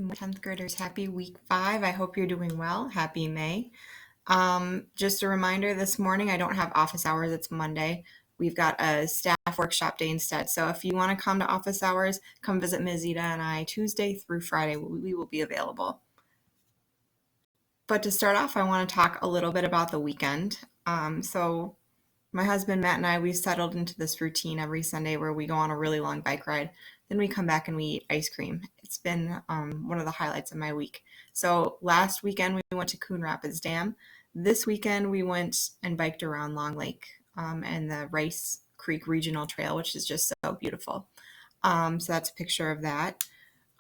My 10th graders, happy week 5. I hope you're doing well. Happy May. Just a reminder, this morning I don't have office hours. It's Monday. We've got a staff workshop day instead. So if you want to come to office hours, come visit Ms. Zita and I Tuesday through Friday. We will be available. But to start off, I want to talk a little bit about the weekend. So my husband Matt and I, we've settled into this routine every Sunday where we go on a really long bike ride. Then we come back and we eat ice cream. It's been one of the highlights of my week. So last weekend we went to Coon Rapids Dam. This weekend we went and biked around Long Lake and the Rice Creek Regional Trail, which is just so beautiful. So that's a picture of that.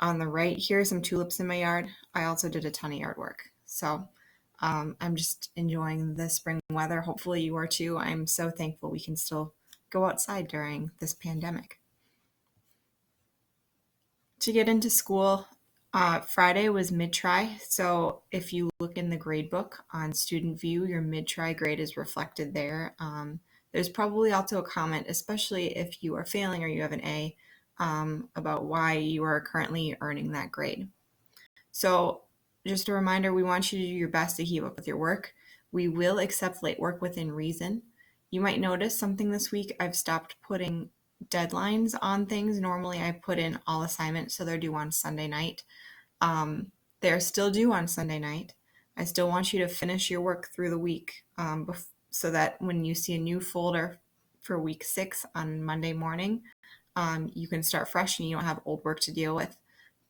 On the right here are some tulips in my yard. I also did a ton of yard work. So I'm just enjoying the spring weather. Hopefully you are too. I'm so thankful we can still go outside during this pandemic. To get into school, Friday was mid-try. So if you look in the grade book on Student View, your mid-try grade is reflected there. There's probably also a comment, especially if you are failing or you have an A, about why you are currently earning that grade. So just a reminder, we want you to do your best to keep up with your work. We will accept late work within reason. You might notice something this week. I've stopped putting deadlines on things. Normally I put in all assignments so they're due on Sunday night. They're still due on Sunday night. I still want you to finish your work through the week so that when you see a new folder for week 6 on Monday morning, you can start fresh and you don't have old work to deal with.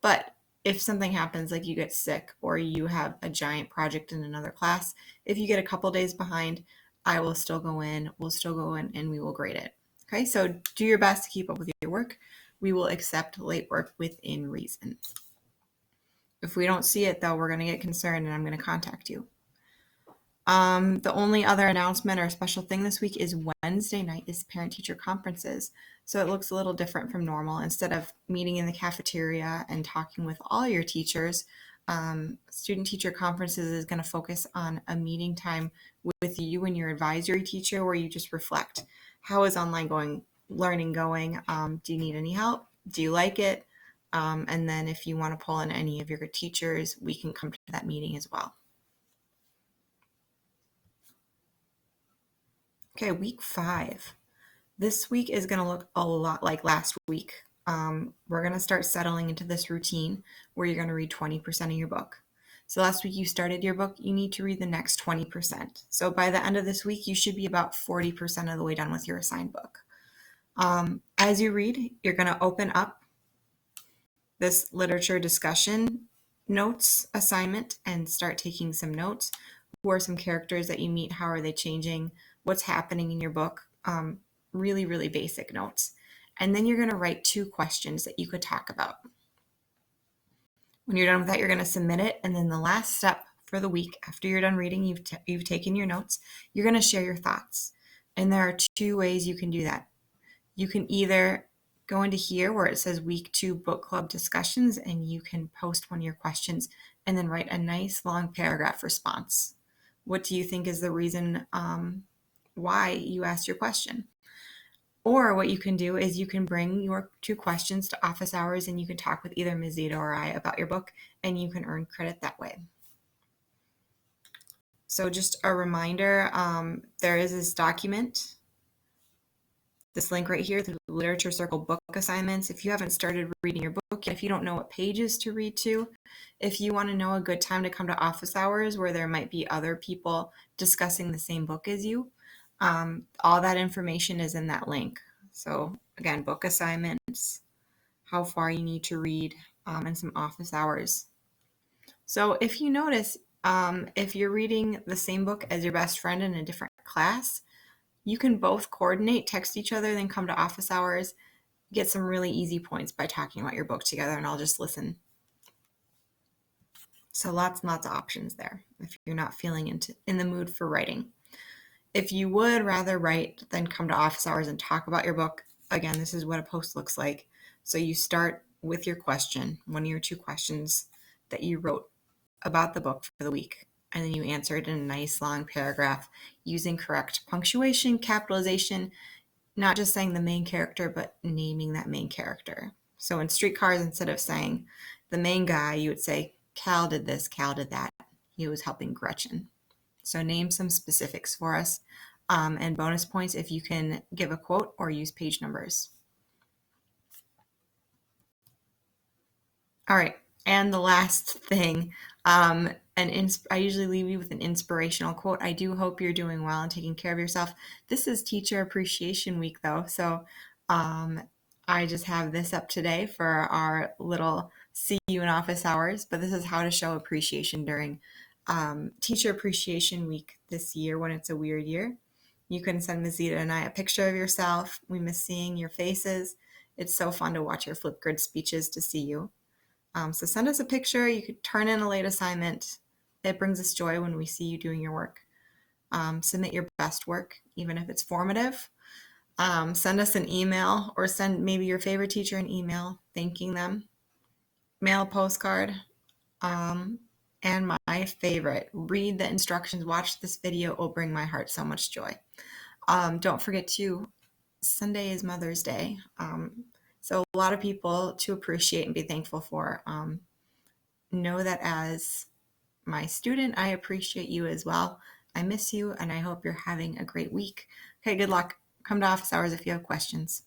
But if something happens, like you get sick or you have a giant project in another class, if you get a couple days behind, I will still go in, we'll still go in and we will grade it. Okay, so do your best to keep up with your work. We will accept late work within reason. If we don't see it though, we're going to get concerned and I'm going to contact you. The only other announcement or special thing this week is Wednesday night is parent-teacher conferences. So it looks a little different from normal. Instead of meeting in the cafeteria and talking with all your teachers, student-teacher conferences is going to focus on a meeting time with you and your advisory teacher where you just reflect. How is online learning going? Do you need any help? Do you like it? And then if you want to pull in any of your teachers, we can come to that meeting as well. Okay, week 5. This week is going to look a lot like last week. We're going to start settling into this routine where you're going to read 20% of your book. So last week you started your book, you need to read the next 20%. So by the end of this week, you should be about 40% of the way done with your assigned book. As you read, you're going to open up this literature discussion notes assignment and start taking some notes. Who are some characters that you meet? How are they changing? What's happening in your book? Really, really basic notes. And then you're going to write 2 questions that you could talk about. When you're done with that, you're going to submit it. And then the last step for the week, after you're done reading, you've taken your notes, you're going to share your thoughts. And there are 2 ways you can do that. You can either go into here where it says week 2 book club discussions, and you can post one of your questions and then write a nice long paragraph response. What do you think is the reason why you asked your question? Or what you can do is you can bring your 2 questions to office hours and you can talk with either Ms. Zita or I about your book and you can earn credit that way. So just a reminder, there is this document, this link right here, the Literature Circle book assignments. If you haven't started reading your book yet, if you don't know what pages to read to, if you want to know a good time to come to office hours where there might be other people discussing the same book as you, all that information is in that link. So again, book assignments, how far you need to read, and some office hours. So if you notice, if you're reading the same book as your best friend in a different class, you can both coordinate, text each other, then come to office hours, get some really easy points by talking about your book together, and I'll just listen. So lots and lots of options there if you're not feeling in the mood for writing. If you would rather write than come to office hours and talk about your book, again, this is what a post looks like. So you start with your question, one of your 2 questions that you wrote about the book for the week, and then you answer it in a nice long paragraph using correct punctuation, capitalization, not just saying the main character, but naming that main character. So in streetcars, instead of saying the main guy, you would say Cal did this, Cal did that. He was helping Gretchen. So name some specifics for us. And bonus points if you can give a quote or use page numbers. All right. And the last thing, I usually leave you with an inspirational quote. I do hope you're doing well and taking care of yourself. This is Teacher Appreciation Week, though. So I just have this up today for our little see you in office hours. But this is how to show appreciation during Teacher Appreciation Week this year when it's a weird year. You can send Mazita and I a picture of yourself. We miss seeing your faces. It's so fun to watch your Flipgrid speeches to see you. So send us a picture. You could turn in a late assignment. It brings us joy when we see you doing your work. Submit your best work, even if it's formative. Send us an email or send maybe your favorite teacher an email thanking them. Mail a postcard. And my favorite, read the instructions. Watch this video. It will bring my heart so much joy. Don't forget Sunday is Mother's Day. So a lot of people to appreciate and be thankful for. Know that as my student, I appreciate you as well. I miss you, and I hope you're having a great week. Okay, good luck. Come to office hours if you have questions.